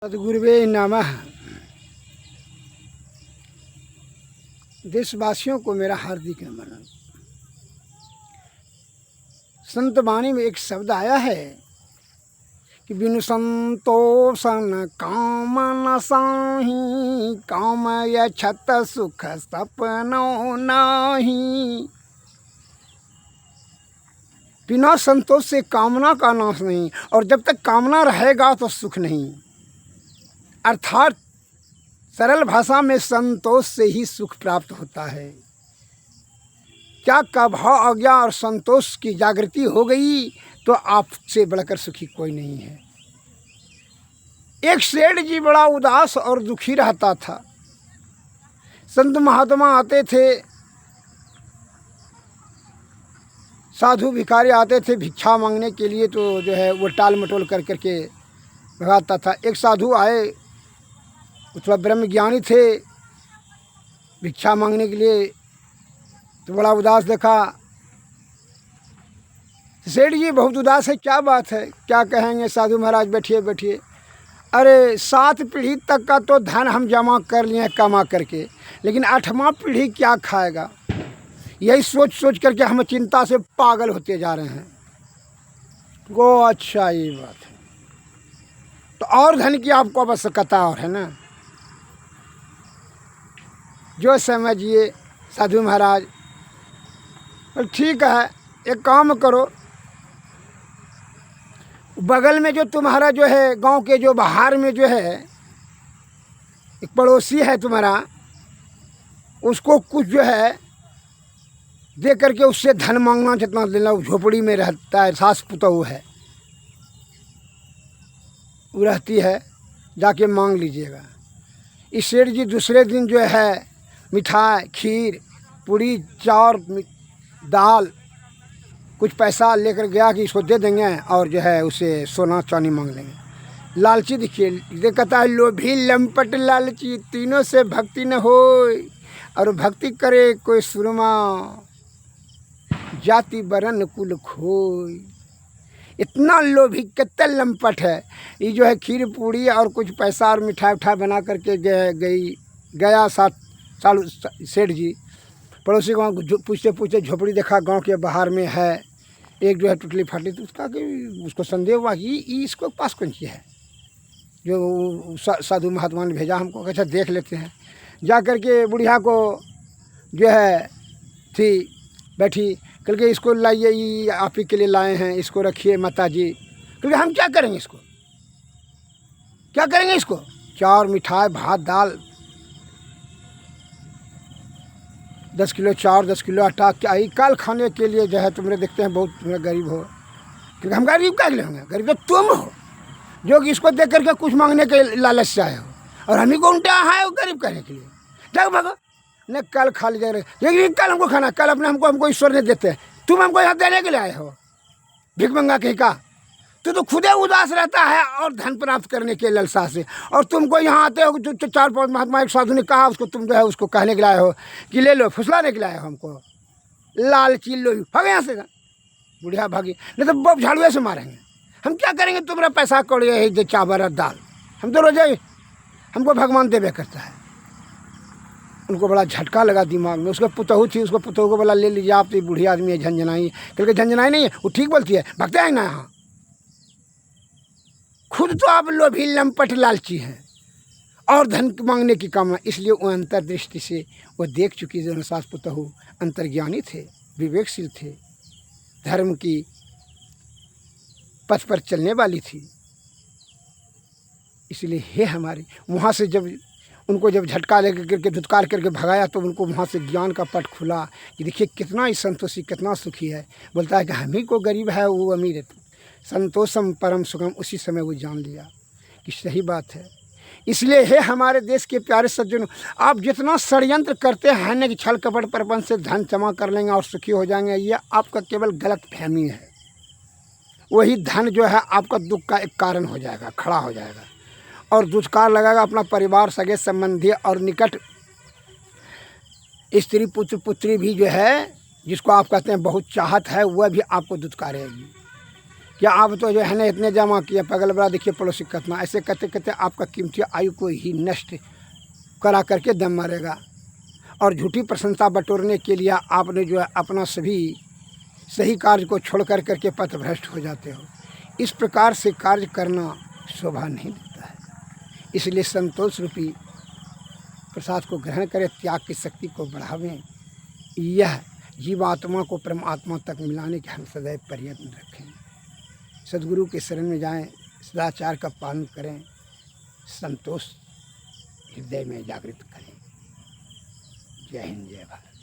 सदगुरुवे नमः। देशवासियों को मेरा हार्दिक नमन। संत वाणी में एक शब्द आया है कि बिनु संतोषन काम न साही, काम यछत सुख सपनो नाही। बिना संतोष से कामना का नाश नहीं, और जब तक कामना रहेगा तो सुख नहीं। अर्थात सरल भाषा में संतोष से ही सुख प्राप्त होता है। त्याग का भाव आ गया और संतोष की जागृति हो गई तो आपसे बढ़कर सुखी कोई नहीं है। एक सेठ जी बड़ा उदास और दुखी रहता था। संत महात्मा आते थे, साधु भिखारी आते थे भिक्षा मांगने के लिए, तो जो है वो टाल मटोल कर करके भगाता था। एक साधु आए, वो थोड़ा ब्रह्मज्ञानी थे, भिक्षा मांगने के लिए, तो बड़ा उदास देखा। सेठ जी बहुत उदास है, क्या बात है, क्या कहेंगे? साधु महाराज बैठिए बैठिए। अरे 7 पीढ़ी तक का तो धन हम जमा कर लिए कमा करके, लेकिन 8वां पीढ़ी क्या खाएगा? यही सोच सोच करके हम चिंता से पागल होते जा रहे हैं। गो अच्छा ये बात है, तो और धन की आपको आवश्यकता और है ना? जो समझिए साधु महाराज। ठीक है, एक काम करो, बगल में जो तुम्हारा जो है गांव के जो बाहर में जो है एक पड़ोसी है तुम्हारा, उसको कुछ जो है दे करके उससे धन मांगना जितना देना। झोपड़ी में रहता है, सास पुतहू है, वो रहती है, जाके मांग लीजिएगा। इस सेठ जी दूसरे दिन जो है मिठाई, खीर, पूड़ी, चार, दाल, कुछ पैसा लेकर गया कि इसको दे देंगे और जो है उसे सोना चांदी मांग लेंगे। लालची देखिए, ये कहता है लोभी लंपट लालची, तीनों से भक्ति न होय, और भक्ति करे कोई सुरमा, जाति बरन कुल खोय। इतना लोभी, कितना लंपट है। ये जो है खीर पूड़ी और कुछ पैसा और मिठाई उठाई बना करके गया सालू सेठ जी। पड़ोसी को वहाँ पूछते पूछते झोपड़ी देखा, गांव के बाहर में है, एक जो है टुटली फाटली, तो उसको संदेह हुआ कि इसको पास कौन सी है, जो साधु महात्मा ने भेजा हमको। अच्छा देख लेते हैं। जा कर के बुढ़िया को जो है थी बैठी, कल के इसको लाइए, ये आप ही के लिए लाए हैं, इसको रखिए माता जी। क्योंकि हम क्या करेंगे इसको, क्या करेंगे इसको? चार मिठाई, भात, दाल, 10 किलो चावल, 10 किलो आटा, क्या ही काल खाने के लिए जो है। तुमने देखते हैं बहुत तुम्हें गरीब हो, क्योंकि हम गरीब क्या लिए होंगे? गरीब तो तुम हो जो कि इसको देख करके कुछ मांगने के लालच से आए हो, और हम ही को उल्टा आए हो गरीब करने के लिए। जाओ भागो, न कल खा लीजिए, लेकिन कल हमको खाना, कल अपने हमको ईश्वर ने देते हैं, तुम हमको यहाँ देने के लिए आए हो भिख मंगा के का? तो खुदे उदास रहता है और धन प्राप्त करने के लालसा से, और तुमको यहाँ आते हो तो 4-5 महात्मा, एक साधु ने कहा उसको, तुम जो है उसको कहने के लाए हो कि ले लो, फुसलाने के लाए हो हमको, लालची लो, भाग यहाँ से। बुढ़िया भागी, नहीं तो बब झाड़ुए से मारेंगे। हम क्या करेंगे? तुम्हारा पैसा कौड़ी है, जो चावल और दाल, हम तो रोजे हमको भगवान देवे करता है। उनको बड़ा झटका लगा दिमाग में। उसको पुतहू थी, उसको पुतहू को बोला ले लीजिए आप, तो बुढ़िया आदमी है, झंझनाई। क्योंकि झंझनाई नहीं है, वो ठीक बोलती है, भगते हैं ना यहाँ। खुद तो आप लोभी लंपट लालची हैं और धन मांगने की कामना। इसलिए वो अंतर्दृष्टि से वो देख चुकी, जो सास पुतहू अंतर्ज्ञानी थे, विवेकशील थे, धर्म की पथ पर चलने वाली थी। इसलिए हे हमारे वहाँ से जब उनको जब झटका लेकर करके धुतकार करके भगाया, तो उनको वहाँ से ज्ञान का पट खुला कि देखिए कितना ही संतोषी, कितना सुखी है। बोलता है कि हम ही को गरीब है, वो अमीर है। संतोषम परम सुखम। उसी समय वो जान लिया कि सही बात है। इसलिए हे हमारे देश के प्यारे सज्जनों, आप जितना षड्यंत्र करते हैं ना कि छल कपट प्रपंच से धन जमा कर लेंगे और सुखी हो जाएंगे, ये आपका केवल गलत फहमी है। वही धन जो है आपका दुख का एक कारण हो जाएगा, खड़ा हो जाएगा, और दुष्कार लगाएगा अपना परिवार, सगे संबंधी और निकट स्त्री पुत्र पुत्री भी जो है, जिसको आप कहते हैं बहुत चाहत है, वह भी आपको दुत्कारेगी। कि आप तो जो है ना इतने जमा किए, पगल बड़ा देखिए पड़ोसी कितना, ऐसे कहते कहते आपका कीमती आयु को ही नष्ट करा करके दम मारेगा। और झूठी प्रशंसा बटोरने के लिए आपने जो है अपना सभी सही कार्य को छोड़ कर करके पथभ्रष्ट हो जाते हो। इस प्रकार से कार्य करना शोभा नहीं देता है। इसलिए संतोष रूपी प्रसाद को ग्रहण करें, त्याग की शक्ति को बढ़ावें। यह जीवात्मा को परमात्मा तक मिलाने के हम सदैव प्रयत्न रखें। सद्गुरु के शरण में जाएं, सदाचार का पालन करें, संतोष हृदय में जागृत करें। जय हिंद, जय भारत।